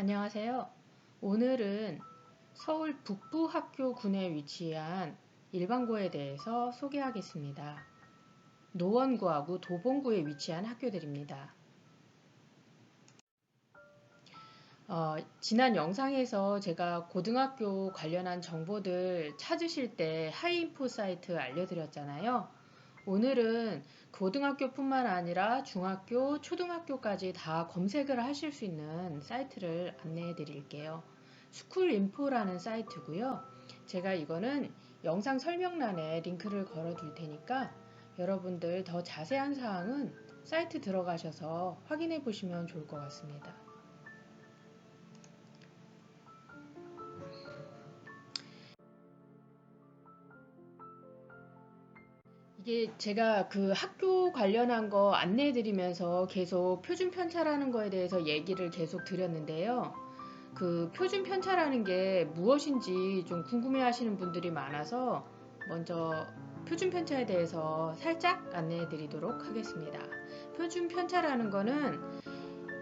안녕하세요. 오늘은 서울 북부학교군에 위치한 일반고에 대해서 소개하겠습니다. 노원구하고 도봉구에 위치한 학교들입니다. 지난 영상에서 제가 고등학교 관련한 정보들 찾으실 때 하이인포 사이트 알려드렸잖아요. 오늘은 고등학교뿐만 아니라 중학교, 초등학교까지 다 검색을 하실 수 있는 사이트를 안내해 드릴게요. 스쿨인포라는 사이트고요. 제가 이거는 영상 설명란에 링크를 걸어 둘 테니까 여러분들 더 자세한 사항은 사이트 들어가셔서 확인해 보시면 좋을 것 같습니다. 이게 제가 그 학교 관련한 거 안내해 드리면서 계속 표준 편차라는 거에 대해서 얘기를 계속 드렸는데요. 그 표준 편차라는 게 무엇인지 좀 궁금해 하시는 분들이 많아서 먼저 표준 편차에 대해서 살짝 안내해 드리도록 하겠습니다. 표준 편차라는 거는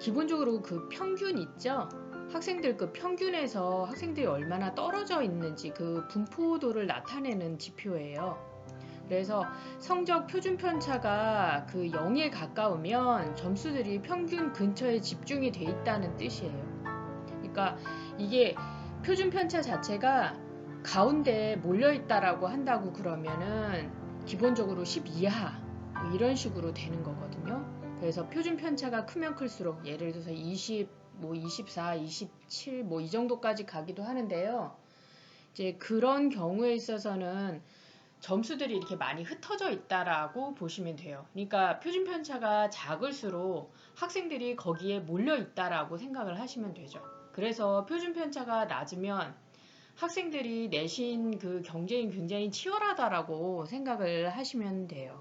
기본적으로 그 평균 있죠? 학생들 그 평균에서 학생들이 얼마나 떨어져 있는지 그 분포도를 나타내는 지표예요. 그래서 성적 표준 편차가 그 0에 가까우면 점수들이 평균 근처에 집중이 돼 있다는 뜻이에요. 그러니까 이게 표준 편차 자체가 가운데 몰려 있다라고 한다고 그러면은 기본적으로 10 이하 뭐 이런 식으로 되는 거거든요. 그래서 표준 편차가 크면 클수록 예를 들어서 20, 뭐 24, 27 뭐 이 정도까지 가기도 하는데요. 이제 그런 경우에 있어서는 점수들이 이렇게 많이 흩어져 있다라고 보시면 돼요. 그러니까 표준 편차가 작을수록 학생들이 거기에 몰려 있다라고 생각을 하시면 되죠. 그래서 표준 편차가 낮으면 학생들이 내신 그 경쟁이 굉장히 치열하다라고 생각을 하시면 돼요.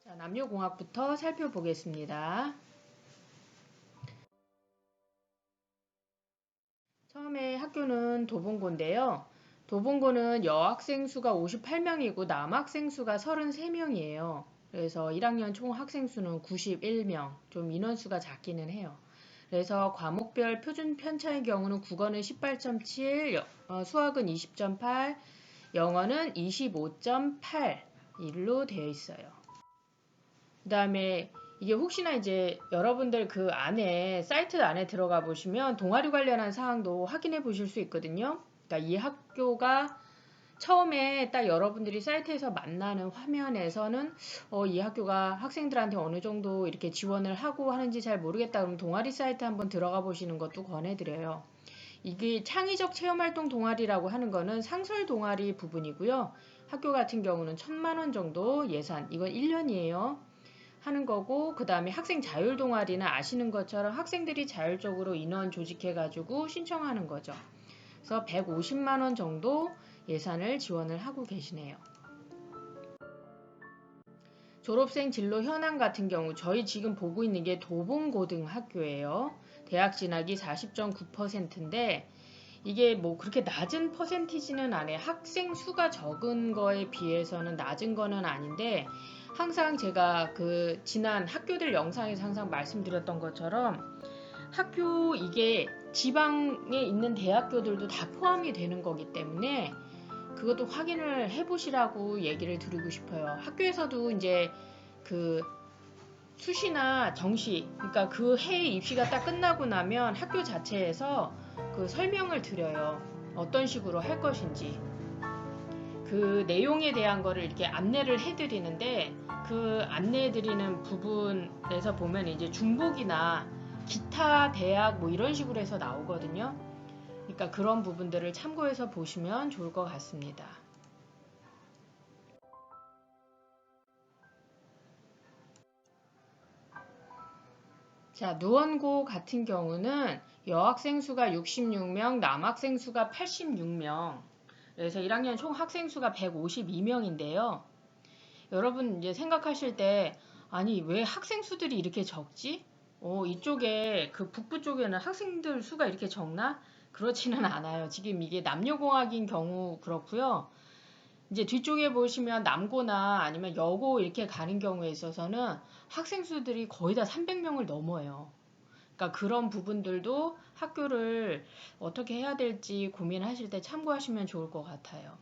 자, 남녀공학부터 살펴보겠습니다. 처음에 학교는 도봉고인데요. 도봉고는 여학생 수가 58명이고 남학생 수가 33명이에요. 그래서 1학년 총 학생 수는 91명. 좀 인원수가 작기는 해요. 그래서 과목별 표준 편차의 경우는 국어는 18.7, 수학은 20.8, 영어는 25.8일로 되어 있어요. 그 다음에 이게 혹시나 이제 여러분들 그 안에 사이트 안에 들어가 보시면 동아리 관련한 사항도 확인해 보실 수 있거든요. 그러니까 이 학교가 처음에 딱 여러분들이 사이트에서 만나는 화면에서는 이 학교가 학생들한테 어느 정도 이렇게 지원을 하고 하는지 잘 모르겠다 그러면 동아리 사이트 한번 들어가 보시는 것도 권해드려요. 이게 창의적 체험활동 동아리라고 하는 거는 상설 동아리 부분이고요. 학교 같은 경우는 1,000만 원 정도 예산, 이건 1년이에요. 하는 거고, 그 다음에 학생 자율 동아리는 아시는 것처럼 학생들이 자율적으로 인원 조직해가지고 신청하는 거죠. 그래서 150만 원 정도 예산을 지원을 하고 계시네요. 졸업생 진로 현황 같은 경우 저희 지금 보고 있는 게 도봉고등학교예요. 대학 진학이 40.9%인데 이게 뭐 그렇게 낮은 퍼센티지는 아니에요. 학생 수가 적은 거에 비해서는 낮은 거는 아닌데 항상 제가 그 지난 학교들 영상에서 항상 말씀드렸던 것처럼 학교 이게 지방에 있는 대학교들도 다 포함이 되는 거기 때문에 그것도 확인을 해보시라고 얘기를 드리고 싶어요. 학교에서도 이제 그 수시나 정시, 그러니까 그 해 입시가 딱 끝나고 나면 학교 자체에서 그 설명을 드려요. 어떤 식으로 할 것인지. 그 내용에 대한 거를 이렇게 안내를 해드리는데 그 안내해드리는 부분에서 보면 이제 중복이나 기타 대학 뭐 이런 식으로 해서 나오거든요. 그러니까 그런 부분들을 참고해서 보시면 좋을 것 같습니다. 자, 노원고 같은 경우는 여학생 수가 66명, 남학생 수가 86명. 그래서 1학년 총 학생 수가 152명인데요. 여러분 이제 생각하실 때 아니 왜 학생 수들이 이렇게 적지? 이쪽에 그 북부 쪽에는 학생들 수가 이렇게 적나? 그렇지는 않아요. 지금 이게 남녀공학인 경우 그렇고요. 이제 뒤쪽에 보시면 남고나 아니면 여고 이렇게 가는 경우에 있어서는 학생 수들이 거의 다 300명을 넘어요. 그러니까 그런 부분들도 학교를 어떻게 해야 될지 고민하실 때 참고하시면 좋을 것 같아요.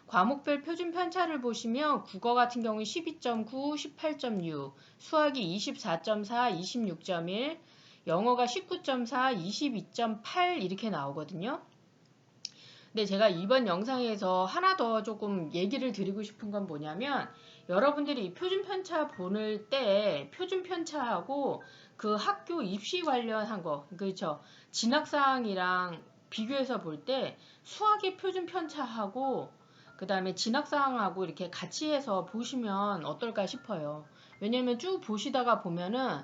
과목별 표준 편차를 보시면 국어 같은 경우 12.9, 18.6, 수학이 24.4, 26.1, 영어가 19.4, 22.8 이렇게 나오거든요. 근데 제가 이번 영상에서 하나 더 조금 얘기를 드리고 싶은 건 뭐냐면 여러분들이 이 표준 편차 보낼 때 표준 편차하고 그 학교 입시 관련한 거 그렇죠. 진학사항이랑 비교해서 볼 때 수학의 표준 편차하고 그 다음에 진학사항하고 이렇게 같이 해서 보시면 어떨까 싶어요. 왜냐면 쭉 보시다가 보면은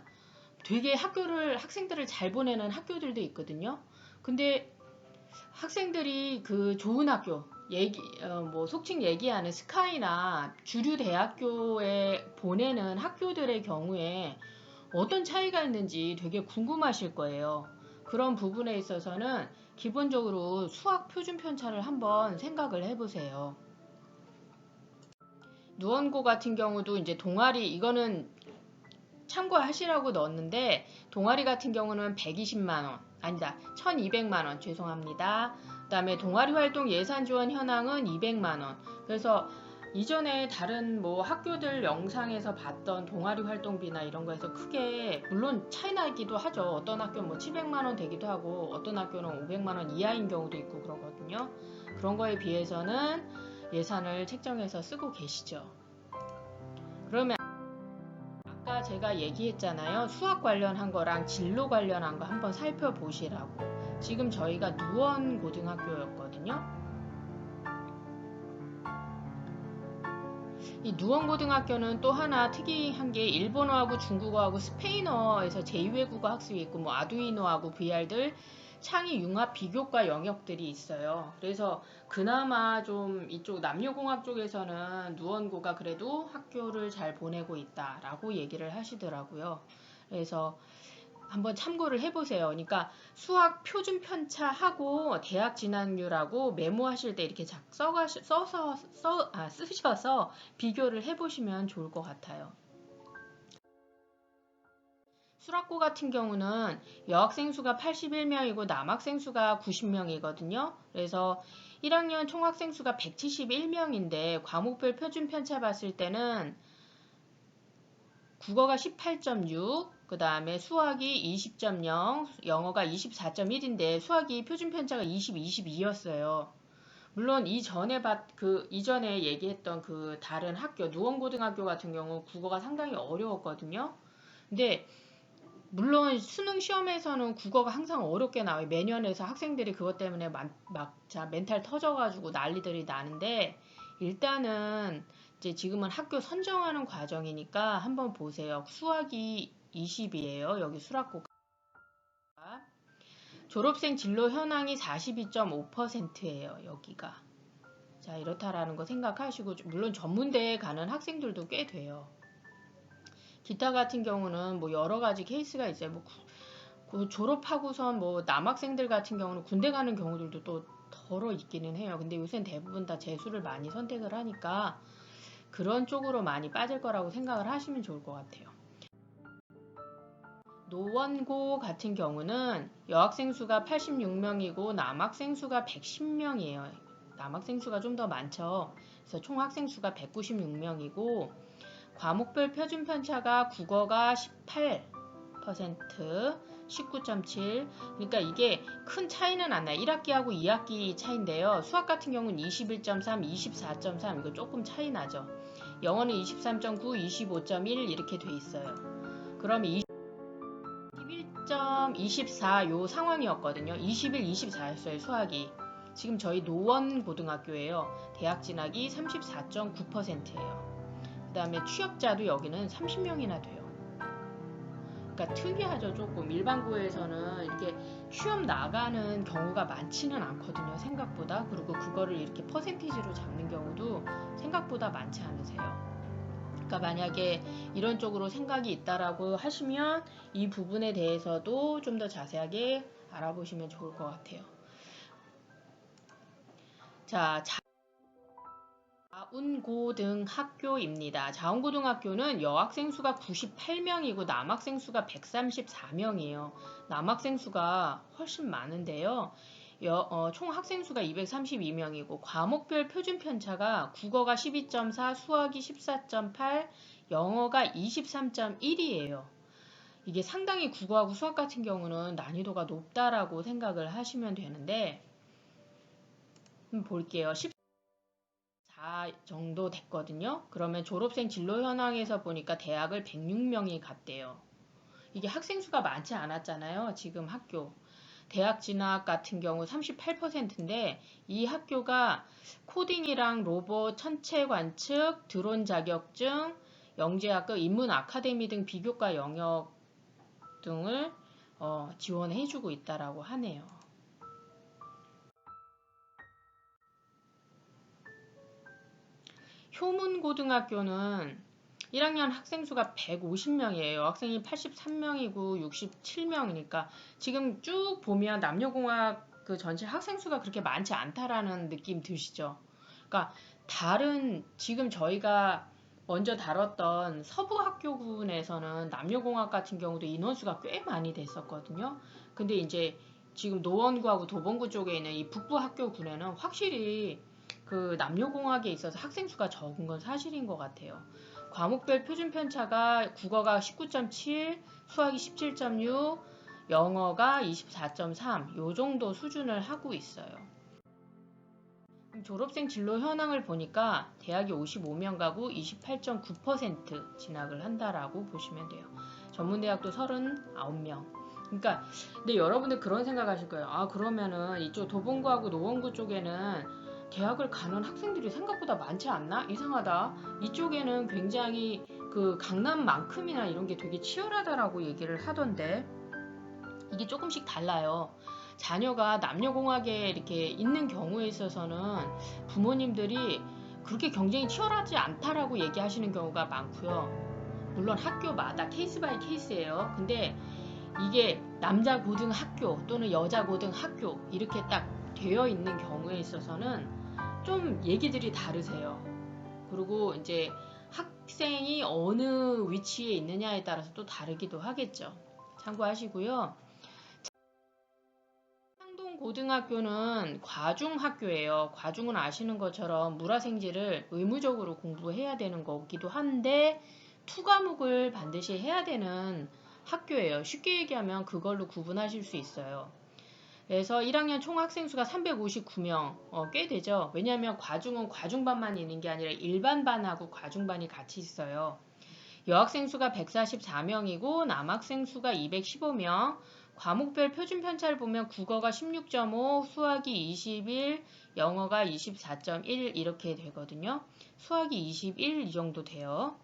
되게 학생들을 잘 보내는 학교들도 있거든요. 근데 학생들이 그 좋은 학교, 뭐 속칭 얘기하는 스카이나 주류 대학교에 보내는 학교들의 경우에 어떤 차이가 있는지 되게 궁금하실 거예요. 그런 부분에 있어서는 기본적으로 수학 표준 편차를 한번 생각을 해보세요. 누원고 같은 경우도 이제 동아리, 이거는 참고하시라고 넣었는데 동아리 같은 경우는 120만원 아니다 1200만원 죄송합니다. 그 다음에 동아리 활동 예산 지원 현황은 200만원. 그래서 이전에 다른 뭐 학교들 영상에서 봤던 동아리 활동비나 이런 거에서 크게 물론 차이 나기도 하죠. 어떤 학교는 뭐 700만원 되기도 하고 어떤 학교는 500만원 이하인 경우도 있고 그러거든요. 그런 거에 비해서는 예산을 책정해서 쓰고 계시죠. 그러면 아까 제가 얘기했잖아요. 수학 관련한 거랑 진로 관련한 거 한번 살펴보시라고. 지금 저희가 누원 고등학교였거든요. 이 누원 고등학교는 또 하나 특이한 게 일본어하고 중국어하고 스페인어에서 제2외국어 학습이 있고 뭐 아두이노하고 VR들 창의 융합 비교과 영역들이 있어요. 그래서 그나마 좀 이쪽 남녀공학 쪽에서는 누원고가 그래도 학교를 잘 보내고 있다라고 얘기를 하시더라고요. 그래서 한번 참고를 해보세요. 그러니까 수학 표준 편차하고 대학 진학률하고 메모하실 때 이렇게 쓰셔서 비교를 해보시면 좋을 것 같아요. 수락고 같은 경우는 여학생 수가 81명이고 남학생 수가 90명이거든요. 그래서 1학년 총학생 수가 171명인데 과목별 표준 편차 봤을 때는 국어가 18.6, 그 다음에 수학이 20.0, 영어가 24.1인데 수학이 표준 편차가 20, 22였어요. 물론 이전에 얘기했던 그 다른 학교, 누원고등학교 같은 경우 국어가 상당히 어려웠거든요. 근데 물론 수능 시험에서는 국어가 항상 어렵게 나와요. 매년 해서 학생들이 그것 때문에 멘탈 터져가지고 난리들이 나는데 일단은 이제 지금은 학교 선정하는 과정이니까 한번 보세요. 수학이 20이에요. 여기 수락고가. 졸업생 진로 현황이 42.5%예요. 여기가. 자, 이렇다라는 거 생각하시고 물론 전문대에 가는 학생들도 꽤 돼요. 기타 같은 경우는 뭐 여러 가지 케이스가 있어요. 그 졸업하고선 뭐 남학생들 같은 경우는 군대 가는 경우들도 또 덜어 있기는 해요. 근데 요새는 대부분 다 재수를 많이 선택을 하니까 그런 쪽으로 많이 빠질 거라고 생각을 하시면 좋을 것 같아요. 노원고 같은 경우는 여학생 수가 86명이고 남학생 수가 110명이에요. 남학생 수가 좀 더 많죠. 그래서 총 학생 수가 196명이고 과목별 표준 편차가 국어가 18%, 19.7. 그러니까 이게 큰 차이는 안 나요. 1학기하고 2학기 차인데요. 수학 같은 경우는 21.3, 24.3 이거 조금 차이 나죠. 영어는 23.9, 25.1 이렇게 돼 있어요. 그럼 21.24 요 상황이었거든요. 21, 24였어요. 수학이. 지금 저희 노원 고등학교예요. 대학 진학이 34.9%예요. 그 다음에 취업자도 여기는 30명이나 돼요. 그러니까 특이하죠. 조금 일반고에서는 이렇게 취업 나가는 경우가 많지는 않거든요. 생각보다. 그리고 그거를 이렇게 퍼센티지로 잡는 경우도 생각보다 많지 않으세요. 그러니까 만약에 이런 쪽으로 생각이 있다라고 하시면 이 부분에 대해서도 좀 더 자세하게 알아보시면 좋을 것 같아요. 자, 자운고등학교입니다. 자운고등학교는 여학생 수가 98명이고 남학생 수가 134명이에요. 남학생 수가 훨씬 많은데요. 총 학생 수가 232명이고 과목별 표준 편차가 국어가 12.4, 수학이 14.8, 영어가 23.1이에요. 이게 상당히 국어하고 수학 같은 경우는 난이도가 높다라고 생각을 하시면 되는데 볼게요. 14 정도 됐거든요. 그러면 졸업생 진로 현황에서 보니까 대학을 106명이 갔대요. 이게 학생 수가 많지 않았잖아요. 지금 학교. 대학 진학 같은 경우 38%인데 이 학교가 코딩이랑 로봇, 천체 관측, 드론 자격증, 영재학급, 인문 아카데미 등 비교과 영역 등을 지원해주고 있다라고 하네요. 효문고등학교는 1학년 학생 수가 150명이에요. 학생이 83명이고 67명이니까 지금 쭉 보면 남녀공학 그 전체 학생 수가 그렇게 많지 않다라는 느낌 드시죠? 그러니까 다른 지금 저희가 먼저 다뤘던 서부학교군에서는 남녀공학 같은 경우도 인원수가 꽤 많이 됐었거든요. 근데 이제 지금 노원구하고 도봉구 쪽에 있는 이 북부학교군에는 확실히 그 남녀공학에 있어서 학생 수가 적은 건 사실인 것 같아요. 과목별 표준 편차가 국어가 19.7, 수학이 17.6, 영어가 24.3, 요 정도 수준을 하고 있어요. 졸업생 진로 현황을 보니까 대학이 55명 가고 28.9% 진학을 한다라고 보시면 돼요. 전문대학도 39명. 그러니까 근데 여러분들 그런 생각하실 거예요. 아 그러면은 이쪽 도봉구하고 노원구 쪽에는 대학을 가는 학생들이 생각보다 많지 않나? 이상하다. 이쪽에는 굉장히 그 강남만큼이나 이런 게 되게 치열하다라고 얘기를 하던데 이게 조금씩 달라요. 자녀가 남녀공학에 이렇게 있는 경우에 있어서는 부모님들이 그렇게 경쟁이 치열하지 않다라고 얘기하시는 경우가 많고요. 물론 학교마다 케이스 바이 케이스예요. 근데 이게 남자 고등학교 또는 여자 고등학교 이렇게 딱 되어 있는 경우에 있어서는 좀 얘기들이 다르세요. 그리고 이제 학생이 어느 위치에 있느냐에 따라서 또 다르기도 하겠죠. 참고하시고요. 고등학교는 과중학교예요. 과중은 아시는 것처럼 물화생지를 의무적으로 공부해야 되는 거기도 한데 투과목을 반드시 해야 되는 학교예요. 쉽게 얘기하면 그걸로 구분하실 수 있어요. 그래서 1학년 총 학생 수가 359명, 꽤 되죠. 왜냐하면 과중은 과중반만 있는 게 아니라 일반반하고 과중반이 같이 있어요. 여학생 수가 144명이고 남학생 수가 215명, 과목별 표준 편차를 보면 국어가 16.5, 수학이 21, 영어가 24.1 이렇게 되거든요. 수학이 21 이 정도 돼요.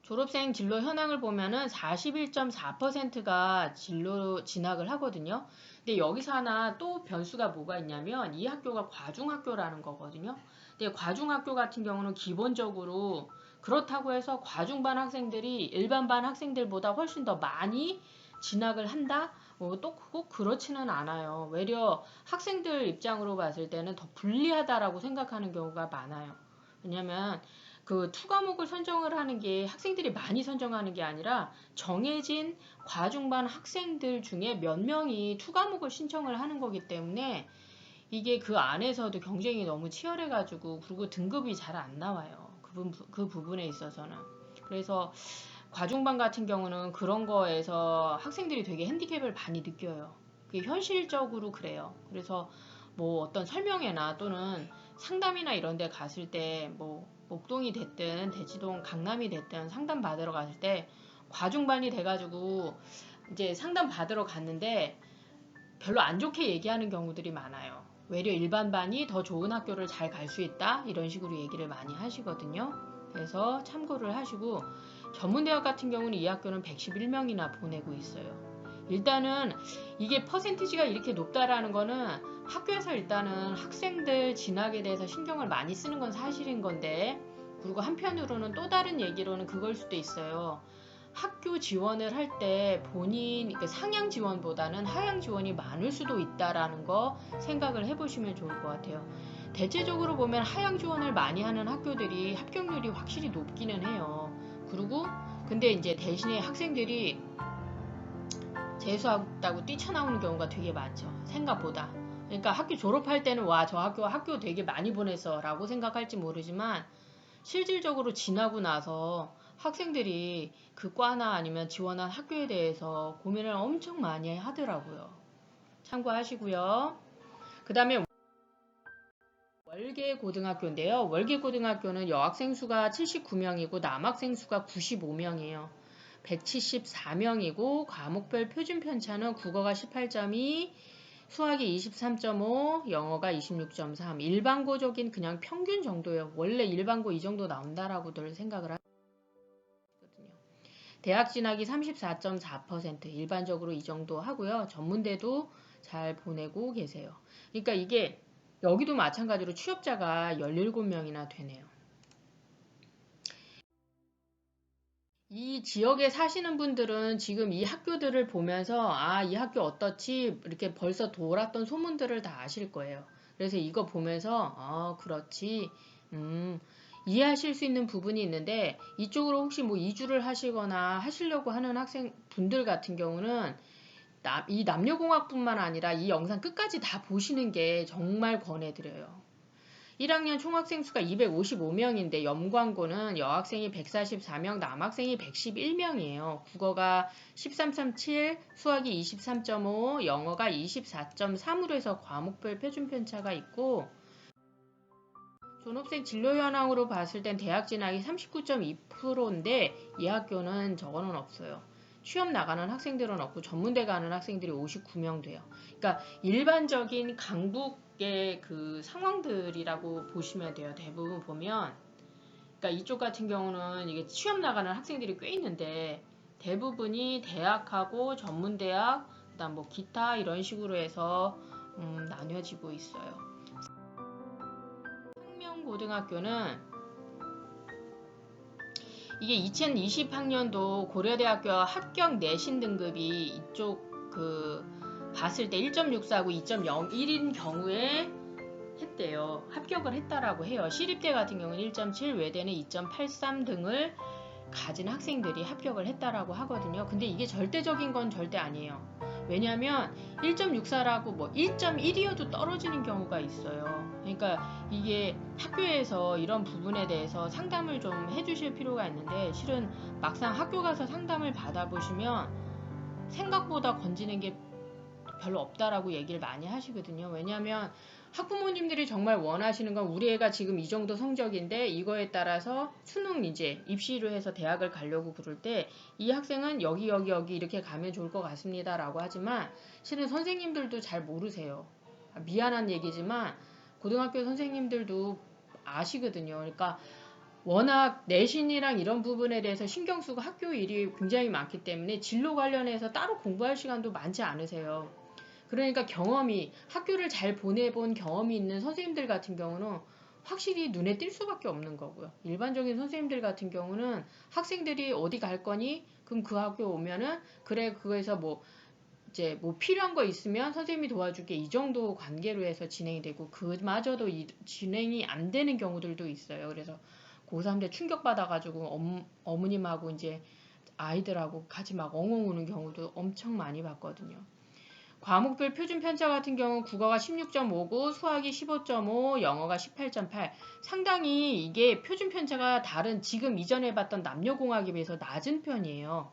졸업생 진로 현황을 보면은 41.4%가 진로 진학을 하거든요. 근데 여기서 하나 또 변수가 뭐가 있냐면 이 학교가 과중학교라는 거거든요. 근데 과중학교 같은 경우는 기본적으로 그렇다고 해서 과중반 학생들이 일반반 학생들보다 훨씬 더 많이 진학을 한다? 또 꼭 그렇지는 않아요. 외려 학생들 입장으로 봤을 때는 더 불리하다라고 생각하는 경우가 많아요. 왜냐면 그 투과목을 선정을 하는 게 학생들이 많이 선정하는 게 아니라 정해진 과중반 학생들 중에 몇 명이 투과목을 신청을 하는 거기 때문에 이게 그 안에서도 경쟁이 너무 치열해가지고 그리고 등급이 잘 안 나와요. 그 부분에 있어서는. 그래서 과중반 같은 경우는 그런 거에서 학생들이 되게 핸디캡을 많이 느껴요. 그게 현실적으로 그래요. 그래서 뭐 어떤 설명회나 또는 상담이나 이런 데 갔을 때 뭐 목동이 됐든 대치동 강남이 됐든 상담 받으러 갔을 때 과중반이 돼가지고 이제 상담 받으러 갔는데 별로 안 좋게 얘기하는 경우들이 많아요. 외려 일반반이 더 좋은 학교를 잘 갈 수 있다 이런 식으로 얘기를 많이 하시거든요. 그래서 참고를 하시고 전문대학 같은 경우는 이 학교는 111명이나 보내고 있어요. 일단은 이게 퍼센티지가 이렇게 높다라는 거는 학교에서 일단은 학생들 진학에 대해서 신경을 많이 쓰는 건 사실인 건데 그리고 한편으로는 또 다른 얘기로는 그걸 수도 있어요. 학교 지원을 할 때 본인 상향 지원보다는 하향 지원이 많을 수도 있다라는 거 생각을 해보시면 좋을 것 같아요. 대체적으로 보면 하향 지원을 많이 하는 학교들이 합격률이 확실히 높기는 해요. 그리고 근데 이제 대신에 학생들이 재수하다고 뛰쳐나오는 경우가 되게 많죠. 생각보다. 그러니까 학교 졸업할 때는 와, 저 학교 되게 많이 보냈어 라고 생각할지 모르지만 실질적으로 지나고 나서 학생들이 그 과나 아니면 지원한 학교에 대해서 고민을 엄청 많이 하더라고요. 참고하시고요. 그 다음에 월계고등학교인데요. 월계고등학교는 여학생 수가 79명이고 남학생 수가 95명이에요. 174명이고 과목별 표준 편차는 국어가 18.2, 수학이 23.5, 영어가 26.3. 일반고적인 그냥 평균 정도예요. 원래 일반고 이 정도 나온다라고들 생각을 하거든요. 대학 진학이 34.4%, 일반적으로 이 정도 하고요. 전문대도 잘 보내고 계세요. 그러니까 이게 여기도 마찬가지로 취업자가 17명이나 되네요. 이 지역에 사시는 분들은 지금 이 학교들을 보면서 아, 이 학교 어떻지? 이렇게 벌써 돌았던 소문들을 다 아실 거예요. 그래서 이거 보면서 그렇지. 이해하실 수 있는 부분이 있는데 이쪽으로 혹시 뭐 이주를 하시거나 하시려고 하는 학생 분들 같은 경우는 이 남녀공학뿐만 아니라 이 영상 끝까지 다 보시는 게 정말 권해드려요. 1학년 총학생 수가 255명인데 염광고는 여학생이 144명, 남학생이 111명이에요. 국어가 13.7, 수학이 23.5, 영어가 24.3으로 해서 과목별 표준 편차가 있고 졸업생 진로 현황으로 봤을 땐 대학 진학이 39.2%인데 이 학교는 저거는 없어요. 취업 나가는 학생들은 없고 전문대 가는 학생들이 59명 돼요. 그러니까 일반적인 강북의 그 상황들이라고 보시면 돼요. 대부분 보면. 그러니까 이쪽 같은 경우는 이게 취업 나가는 학생들이 꽤 있는데 대부분이 대학하고 전문대학, 그다음 뭐 기타 이런 식으로 해서 나뉘어지고 있어요. 상명고등학교는 이게 2020학년도 고려대학교 합격 내신 등급이 이쪽 봤을 때 1.64하고 2.01인 경우에 했대요. 합격을 했다라고 해요. 시립대 같은 경우는 1.7, 외대는 2.83 등을 가진 학생들이 합격을 했다라고 하거든요. 근데 이게 절대적인 건 절대 아니에요. 왜냐하면 1.64라고 뭐 1.1이어도 떨어지는 경우가 있어요. 그러니까 이게 학교에서 이런 부분에 대해서 상담을 좀 해주실 필요가 있는데 실은 막상 학교 가서 상담을 받아보시면 생각보다 건지는 게 별로 없다라고 얘기를 많이 하시거든요. 왜냐하면 학부모님들이 정말 원하시는 건 우리 애가 지금 이 정도 성적인데 이거에 따라서 수능 이제 입시로 해서 대학을 가려고 그럴 때 이 학생은 여기 이렇게 가면 좋을 것 같습니다 라고 하지만 실은 선생님들도 잘 모르세요. 미안한 얘기지만 고등학교 선생님들도 아시거든요. 그러니까 워낙 내신이랑 이런 부분에 대해서 신경 쓰고 학교 일이 굉장히 많기 때문에 진로 관련해서 따로 공부할 시간도 많지 않으세요. 그러니까 학교를 잘 보내본 경험이 있는 선생님들 같은 경우는 확실히 눈에 띌 수밖에 없는 거고요. 일반적인 선생님들 같은 경우는 학생들이 어디 갈 거니? 그럼 그 학교 오면은 그래 그거에서 이제 필요한 거 있으면 선생님이 도와줄게 이 정도 관계로 해서 진행이 되고 그마저도 진행이 안 되는 경우들도 있어요. 그래서 고3 때 충격받아가지고 어머님하고 이제 아이들하고 같이 막 엉엉 우는 경우도 엄청 많이 봤거든요. 과목별 표준 편차 같은 경우 국어가 16.59, 수학이 15.5, 영어가 18.8. 상당히 이게 표준 편차가 다른 지금 이전에 봤던 남녀공학에 비해서 낮은 편이에요.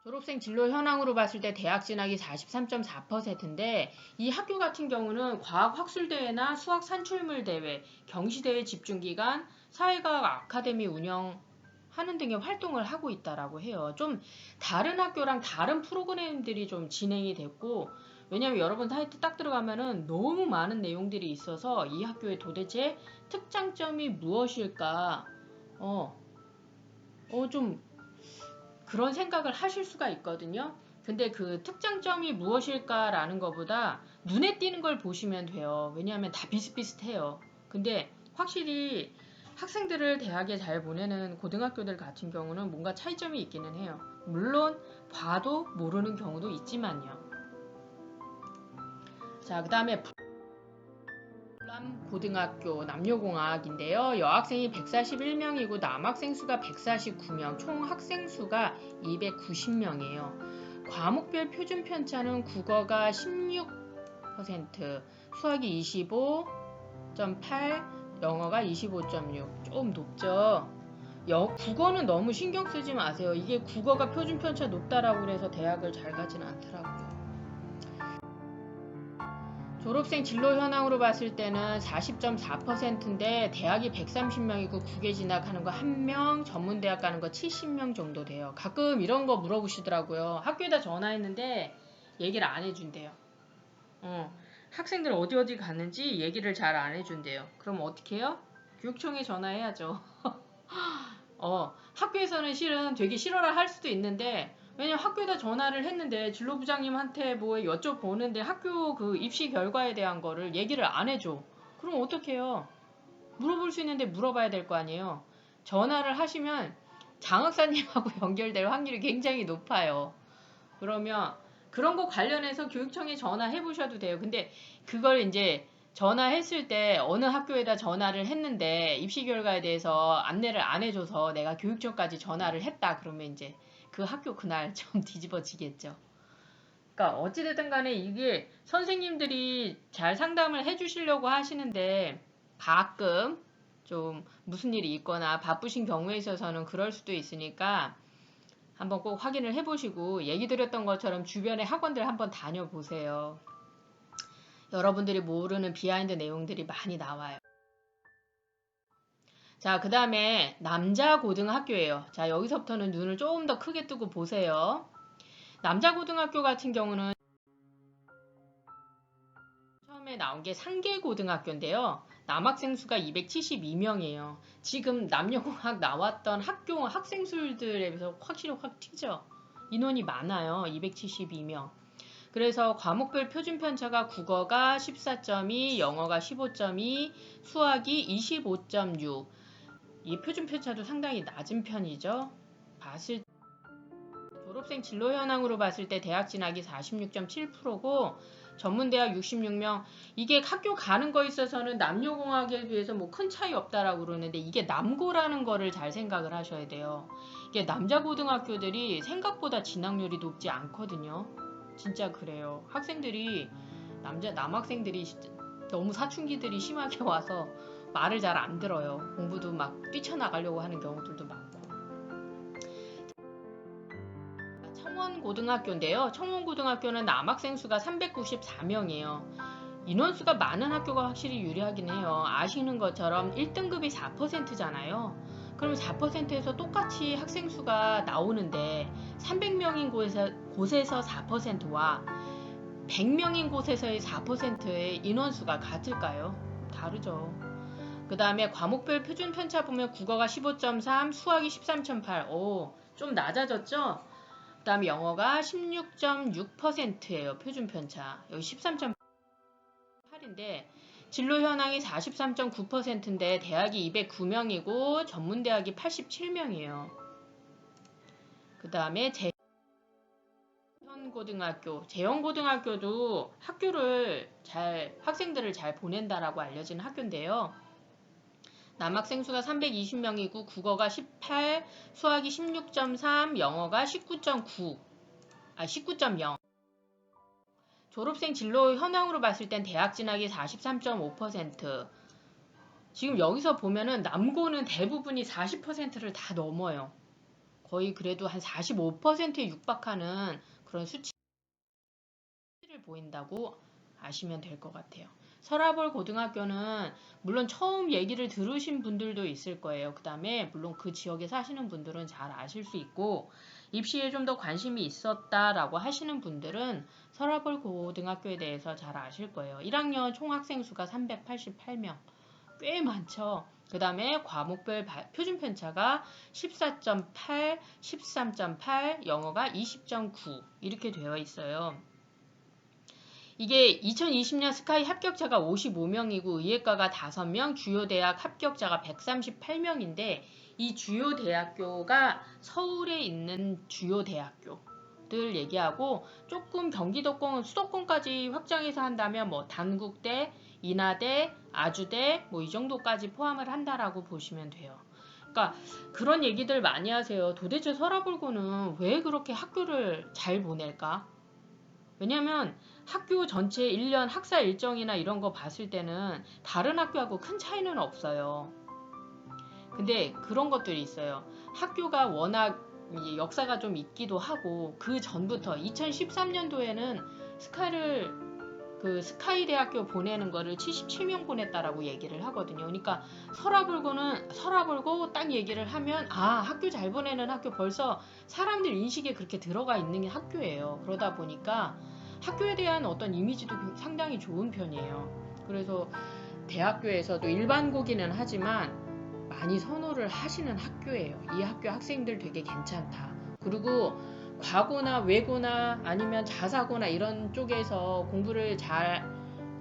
졸업생 진로 현황으로 봤을 때 대학 진학이 43.4%인데 이 학교 같은 경우는 과학 학술대회나 수학 산출물 대회, 경시대회 집중기간, 사회과학 아카데미 운영하는 등의 활동을 하고 있다라고 해요. 좀 다른 학교랑 다른 프로그램들이 좀 진행이 됐고 왜냐면 여러분 사이트 딱 들어가면은 너무 많은 내용들이 있어서 이 학교의 도대체 특장점이 무엇일까 좀 그런 생각을 하실 수가 있거든요. 근데 그 특장점이 무엇일까라는 것보다 눈에 띄는 걸 보시면 돼요. 왜냐하면 다 비슷비슷해요. 근데 확실히 학생들을 대학에 잘 보내는 고등학교들 같은 경우는 뭔가 차이점이 있기는 해요. 물론 봐도 모르는 경우도 있지만요. 자, 그 다음에 고등학교 남녀공학인데요. 여학생이 141명이고 남학생 수가 149명, 총 학생 수가 290명이에요. 과목별 표준 편차는 국어가 16%, 수학이 25.8, 영어가 25.6. 좀 높죠. 국어는 너무 신경 쓰지 마세요. 이게 국어가 표준 편차 높다라고 해서 대학을 잘 가진 않더라고요. 졸업생 진로 현황으로 봤을 때는 40.4%인데 대학이 130명이고 국외 진학하는 거 1명, 전문대학 가는 거 70명 정도 돼요. 가끔 이런 거 물어보시더라고요. 학교에다 전화했는데 얘기를 안 해준대요. 학생들 어디 가는지 얘기를 잘 안 해준대요. 그럼 어떻게 해요? 교육청에 전화해야죠. 학교에서는 실은 되게 싫어라 할 수도 있는데, 왜냐면 학교에다 전화를 했는데 진로부장님한테 뭐 여쭤보는데 학교 그 입시 결과에 대한 거를 얘기를 안 해줘. 그럼 어떡해요? 물어볼 수 있는데 물어봐야 될 거 아니에요. 전화를 하시면 장학사님하고 연결될 확률이 굉장히 높아요. 그러면 그런 거 관련해서 교육청에 전화해 보셔도 돼요. 근데 그걸 이제 전화했을 때 어느 학교에다 전화를 했는데 입시 결과에 대해서 안내를 안 해줘서 내가 교육청까지 전화를 했다. 그러면 이제 그 학교 그날 좀 뒤집어지겠죠. 그러니까 어찌됐든 간에 이게 선생님들이 잘 상담을 해주시려고 하시는데 가끔 좀 무슨 일이 있거나 바쁘신 경우에 있어서는 그럴 수도 있으니까 한번 꼭 확인을 해보시고 얘기 드렸던 것처럼 주변의 학원들 한번 다녀보세요. 여러분들이 모르는 비하인드 내용들이 많이 나와요. 자, 그 다음에 남자 고등학교예요. 자, 여기서부터는 눈을 조금 더 크게 뜨고 보세요. 남자 고등학교 같은 경우는 처음에 나온 게 상계고등학교인데요. 남학생 수가 272명이에요. 지금 남녀공학 나왔던 학교 학생 수들에 비해서 확실히 확 튀죠. 인원이 많아요. 272명. 그래서 과목별 표준 편차가 국어가 14.2, 영어가 15.2, 수학이 25.6. 이 표준 편차도 상당히 낮은 편이죠. 졸업생 진로 현황으로 봤을 때 대학 진학이 46.7%고 전문대학 66명. 이게 학교 가는 거에 있어서는 남녀공학에 비해서 뭐 큰 차이 없다라고 그러는데 이게 남고라는 거를 잘 생각을 하셔야 돼요. 이게 남자 고등학교들이 생각보다 진학률이 높지 않거든요. 진짜 그래요. 남학생들이 너무 사춘기들이 심하게 와서 말을 잘 안 들어요. 공부도 막 뛰쳐나가려고 하는 경우들도 많고. 청원고등학교인데요. 청원고등학교는 남학생 수가 394명이에요. 인원수가 많은 학교가 확실히 유리하긴 해요. 아시는 것처럼 1등급이 4%잖아요. 그럼 4%에서 똑같이 학생 수가 나오는데 300명인 곳에서 4%와 100명인 곳에서의 4%의 인원수가 같을까요? 다르죠. 그 다음에 과목별 표준 편차 보면 국어가 15.3, 수학이 13.8. 오, 좀 낮아졌죠? 그 다음에 영어가 16.6%예요. 표준 편차. 여기 13.8인데 진로 현황이 43.9%인데 대학이 209명이고 전문대학이 87명이에요. 그 다음에 재영고등학교도 학생들을 잘 보낸다라고 알려진 학교인데요. 남학생 수가 320명이고 국어가 18, 수학이 16.3, 영어가 19.0. 졸업생 진로 현황으로 봤을 땐 대학 진학이 43.5%. 지금 여기서 보면은 남고는 대부분이 40%를 다 넘어요. 거의 그래도 한 45%에 육박하는 그런 수치를 보인다고 아시면 될 것 같아요. 서라벌 고등학교는 물론 처음 얘기를 들으신 분들도 있을 거예요. 그 다음에 물론 그 지역에 사시는 분들은 잘 아실 수 있고 입시에 좀 더 관심이 있었다라고 하시는 분들은 서라벌 고등학교에 대해서 잘 아실 거예요. 1학년 총학생 수가 388명. 꽤 많죠. 그 다음에 과목별 표준 편차가 14.8, 13.8, 영어가 20.9 이렇게 되어 있어요. 이게 2020년 스카이 합격자가 55명이고 의예과가 5명, 주요 대학 합격자가 138명인데 이 주요 대학교가 서울에 있는 주요 대학교. 것들 얘기하고 조금 경기도권, 수도권까지 확장해서 한다면 뭐 단국대, 인하대, 아주대 뭐 이 정도까지 포함을 한다라고 보시면 돼요. 그러니까 그런 얘기들 많이 하세요. 도대체 서라불고는 왜 그렇게 학교를 잘 보낼까? 왜냐면 학교 전체 1년 학사 일정이나 이런 거 봤을 때는 다른 학교하고 큰 차이는 없어요. 근데 그런 것들이 있어요. 학교가 워낙 역사가 좀 있기도 하고 그 전부터 2013년도에는 스카이 대학교 보내는 거를 77명 보냈다라고 얘기를 하거든요. 그러니까 서라불고 딱 얘기를 하면 학교 잘 보내는 학교 벌써 사람들 인식에 그렇게 들어가 있는 게 학교예요. 그러다 보니까 학교에 대한 어떤 이미지도 상당히 좋은 편이에요. 그래서 대학교에서도 일반고기는 하지만 많이 선호를 하시는 학교예요. 이 학교 학생들 되게 괜찮다. 그리고 과거나 외고나 아니면 자사고나 이런 쪽에서 공부를 잘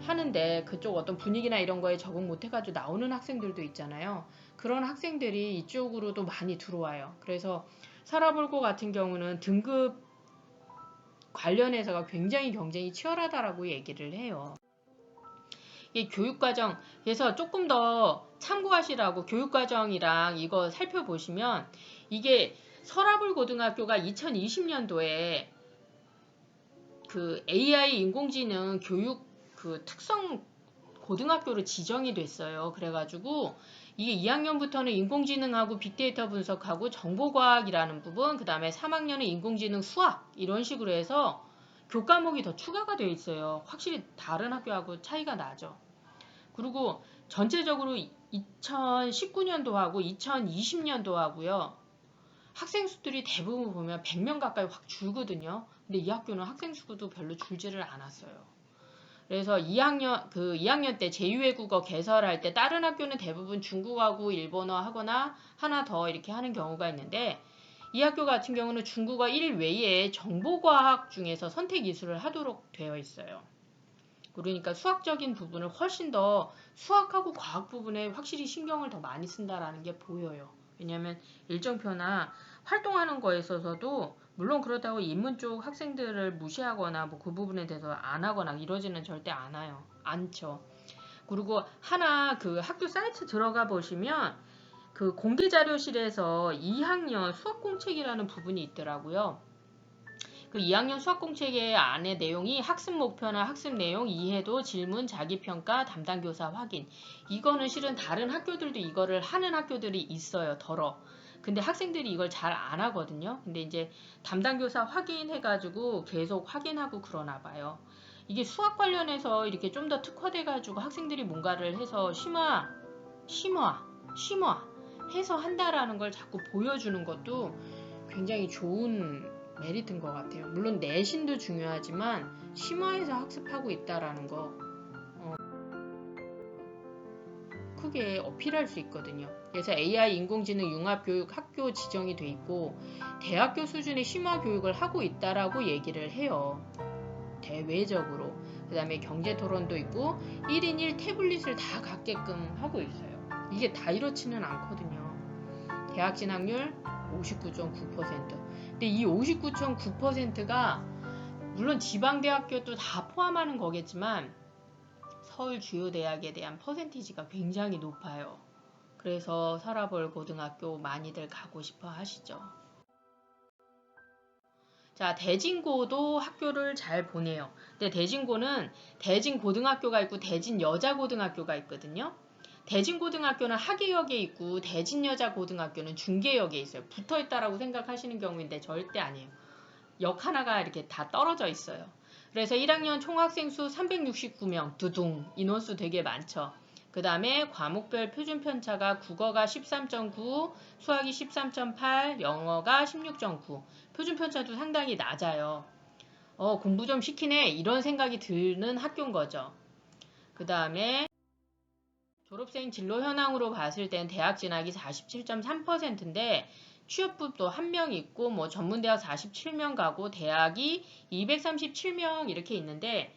하는데 그쪽 어떤 분위기나 이런 거에 적응 못해가지고 나오는 학생들도 있잖아요. 그런 학생들이 이쪽으로도 많이 들어와요. 그래서 서라불고 같은 경우는 등급 관련해서가 굉장히 경쟁이 치열하다라고 얘기를 해요. 이 교육과정, 그래서 조금 더 참고하시라고 교육과정이랑 이거 살펴보시면 이게 서라불고등학교가 2020년도에 그 AI 인공지능 교육 그 특성 고등학교로 지정이 됐어요. 그래가지고 이게 2학년부터는 인공지능하고 빅데이터 분석하고 정보과학이라는 부분, 그 다음에 3학년은 인공지능 수학 이런 식으로 해서 교과목이 더 추가가 되어 있어요. 확실히 다른 학교하고 차이가 나죠. 그리고 전체적으로 2019년도하고 2020년도하고요. 학생 수들이 대부분 보면 100명 가까이 확 줄거든요. 근데 이 학교는 학생 수도 별로 줄지를 않았어요. 그래서 2학년 때 제2외국어 개설할 때 다른 학교는 대부분 중국어하고 일본어 하거나 하나 더 이렇게 하는 경우가 있는데 이 학교 같은 경우는 중국어 1 외에 정보과학 중에서 선택 이수를 하도록 되어 있어요. 그러니까 수학적인 부분을 훨씬 더 수학하고 과학 부분에 확실히 신경을 더 많이 쓴다라는 게 보여요. 왜냐하면 일정표나 활동하는 거에 있어서도 물론 그렇다고 인문 쪽 학생들을 무시하거나 뭐 그 부분에 대해서 안 하거나 이러지는 절대 않죠. 그리고 하나 그 학교 사이트 들어가 보시면 그 공개 자료실에서 2학년 수학 공책이라는 부분이 있더라고요. 그 2학년 수학공책의 안에 내용이 학습 목표나 학습 내용, 이해도, 질문, 자기평가, 담당교사 확인. 이거는 실은 다른 학교들도 이거를 하는 학교들이 있어요. 근데 학생들이 이걸 잘 안 하거든요. 근데 이제 담당교사 확인해가지고 계속 확인하고 그러나 봐요. 이게 수학 관련해서 이렇게 좀 더 특화돼가지고 학생들이 뭔가를 해서 심화 해서 한다라는 걸 자꾸 보여주는 것도 굉장히 좋은 메리트인 것 같아요. 물론 내신도 중요하지만 심화해서 학습하고 있다라는 거 크게 어필할 수 있거든요. 그래서 AI 인공지능 융합교육 학교 지정이 돼 있고 대학교 수준의 심화 교육을 하고 있다라고 얘기를 해요. 대외적으로. 그 다음에 경제토론도 있고 1인 1 태블릿을 다 갖게끔 하고 있어요. 이게 다 이렇지는 않거든요. 대학 진학률 59.9%. 근데 이 59.9%가 물론 지방대학교도 다 포함하는 거겠지만 서울 주요 대학에 대한 퍼센티지가 굉장히 높아요. 그래서 서라벌 고등학교 많이들 가고 싶어 하시죠. 자, 대진고도 학교를 잘 보내요. 근데 대진고는 대진고등학교가 있고 대진여자고등학교가 있거든요. 대진고등학교는 하계역에 있고 대진여자고등학교는 중계역에 있어요. 붙어있다라고 생각하시는 경우인데 절대 아니에요. 역 하나가 이렇게 다 떨어져 있어요. 그래서 1학년 총학생 수 369명, 두둥, 인원수 되게 많죠. 그 다음에 과목별 표준 편차가 국어가 13.9, 수학이 13.8, 영어가 16.9. 표준 편차도 상당히 낮아요. 공부 좀 시키네 이런 생각이 드는 학교인 거죠. 그 다음에 졸업생 진로 현황으로 봤을 땐 대학 진학이 47.3%인데 취업부도 1명 있고 뭐 전문대학 47명 가고 대학이 237명 이렇게 있는데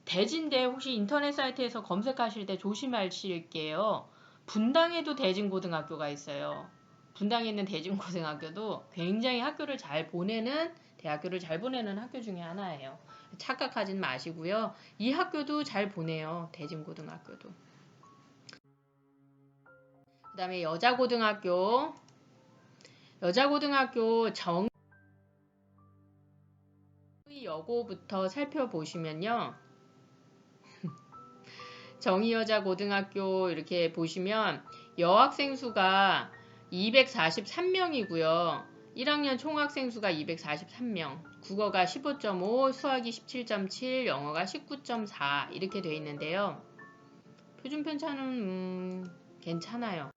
대진대 혹시 인터넷 사이트에서 검색하실 때 조심하실게요. 분당에도 대진고등학교가 있어요. 분당에 있는 대진고등학교도 굉장히 학교를 잘 보내는 대학교를 잘 보내는 학교 중에 하나예요. 착각하진 마시고요. 이 학교도 잘 보내요. 대진고등학교도. 그 다음에 여자고등학교 정의여고부터 살펴보시면요. 정의여자고등학교 이렇게 보시면 여학생 수가 243명이고요. 1학년 총학생 수가 243명, 국어가 15.5, 수학이 17.7, 영어가 19.4 이렇게 되어 있는데요. 표준 편차는 괜찮아요.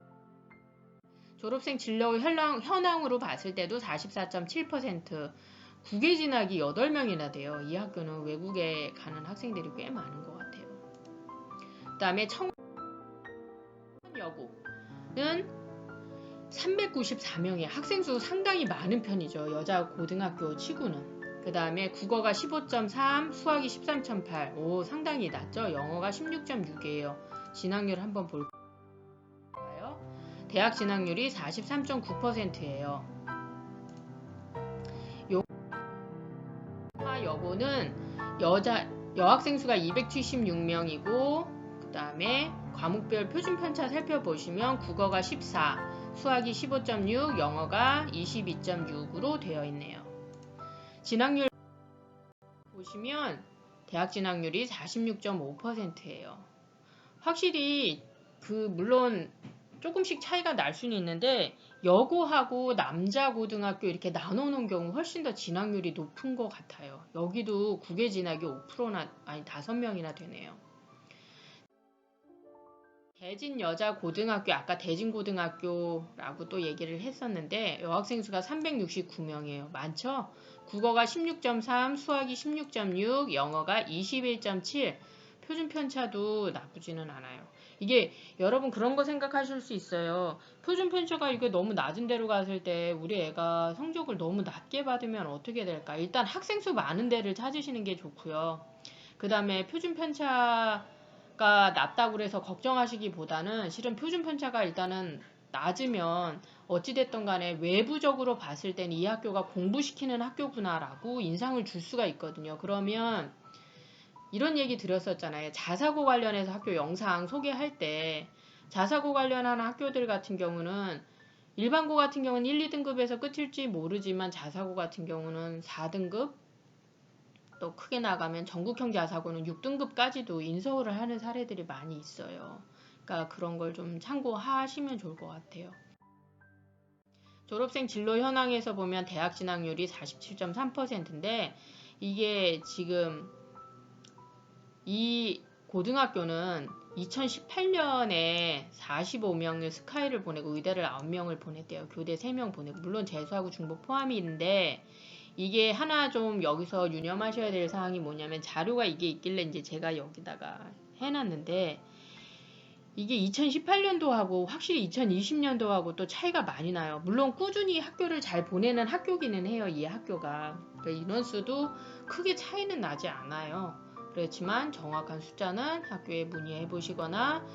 졸업생 진로 현황으로 봤을 때도 44.7%, 국외 진학이 8명이나 돼요. 이 학교는 외국에 가는 학생들이 꽤 많은 것 같아요. 그 다음에 청년여고는 394명의 학생 수 상당히 많은 편이죠. 여자 고등학교 치고는. 그 다음에 국어가 15.3, 수학이 13.8. 오, 상당히 낮죠. 영어가 16.6이에요. 진학률 한번 볼까요? 대학 진학률이 43.9%예요. 여고는 여학생 수가 276명이고, 그 다음에 과목별 표준 편차 살펴보시면 국어가 14, 수학이 15.6, 영어가 22.6으로 되어 있네요. 진학률 보시면 대학 진학률이 46.5%예요. 확실히 물론 조금씩 차이가 날 수는 있는데 여고하고 남자 고등학교 이렇게 나눠놓은 경우 훨씬 더 진학률이 높은 것 같아요. 여기도 국외 진학이 5%나 아니 5명이나 되네요. 대진여자고등학교, 아까 대진고등학교라고 또 얘기를 했었는데 여학생 수가 369명이에요. 많죠? 국어가 16.3, 수학이 16.6, 영어가 21.7, 표준 편차도 나쁘지는 않아요. 이게 여러분 그런 거 생각하실 수 있어요. 표준 편차가 이게 너무 낮은 데로 갔을 때 우리 애가 성적을 너무 낮게 받으면 어떻게 될까? 일단 학생 수 많은 데를 찾으시는 게 좋고요. 그 다음에 표준 편차가 낮다고 해서 걱정하시기보다는 실은 표준 편차가 일단은 낮으면 어찌됐든 간에 외부적으로 봤을 땐 이 학교가 공부시키는 학교구나라고 인상을 줄 수가 있거든요. 그러면 이런 얘기 드렸었잖아요. 자사고 관련해서 학교 영상 소개할 때 자사고 관련한 학교들 같은 경우는 일반고 같은 경우는 1, 2등급에서 끝일지 모르지만 자사고 같은 경우는 4등급 또 크게 나가면 전국형 자사고는 6등급까지도 인서울을 하는 사례들이 많이 있어요. 그러니까 그런 걸 좀 참고하시면 좋을 것 같아요. 졸업생 진로 현황에서 보면 대학 진학률이 47.3%인데 이게 지금 이 고등학교는 2018년에 45명의 스카이를 보내고 의대를 9명을 보냈대요. 교대 3명 보내고 물론 재수하고 중복 포함인데 이게 하나 좀 여기서 유념하셔야 될 사항이 뭐냐면 자료가 이게 있길래 이제 제가 여기다가 해놨는데 이게 2018년도하고 확실히 2020년도하고 또 차이가 많이 나요. 물론 꾸준히 학교를 잘 보내는 학교기는 해요. 이 학교가. 그러니까 인원수도 크게 차이는 나지 않아요. 그렇지만 정확한 숫자는 학교에 문의해 보시거나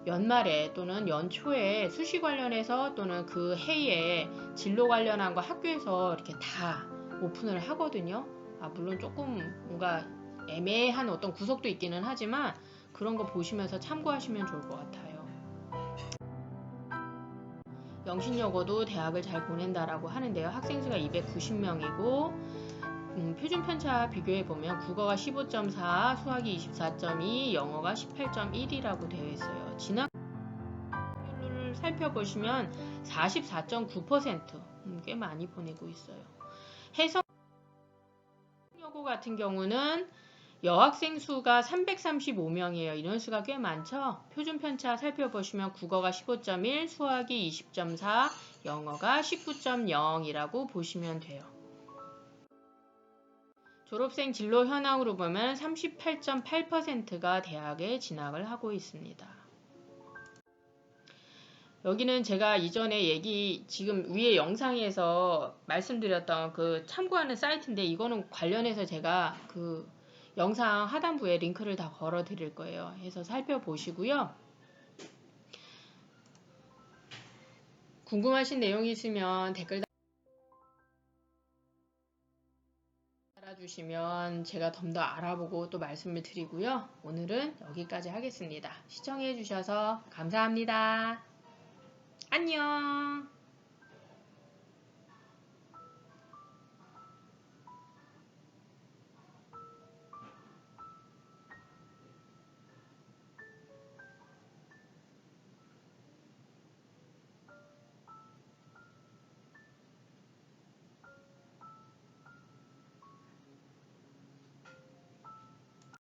연말에 또는 연초에 수시 관련해서 또는 그 해에 진로 관련한 거 학교에서 이렇게 다 오픈을 하거든요. 물론 조금 뭔가 애매한 어떤 구석도 있기는 하지만 그런 거 보시면서 참고하시면 좋을 것 같아요. 영신여고도 대학을 잘 보낸다라고 하는데요. 학생 수가 290명이고 표준 편차 비교해보면 국어가 15.4, 수학이 24.2, 영어가 18.1이라고 되어 있어요. 진학률을 살펴보시면 44.9%, 꽤 많이 보내고 있어요. 해성여고 같은 경우는 여학생 수가 335명이에요. 인원수가 꽤 많죠? 표준 편차 살펴보시면 국어가 15.1, 수학이 20.4, 영어가 19.0이라고 보시면 돼요. 졸업생 진로 현황으로 보면 38.8%가 대학에 진학을 하고 있습니다. 여기는 제가 이전에 지금 위에 영상에서 말씀드렸던 그 참고하는 사이트인데 이거는 관련해서 제가 그 영상 하단부에 링크를 다 걸어 드릴 거예요. 해서 살펴보시고요. 궁금하신 내용이 있으면 댓글 주시면 제가 좀 더 알아보고 또 말씀을 드리고요. 오늘은 여기까지 하겠습니다. 시청해 주셔서 감사합니다. 안녕.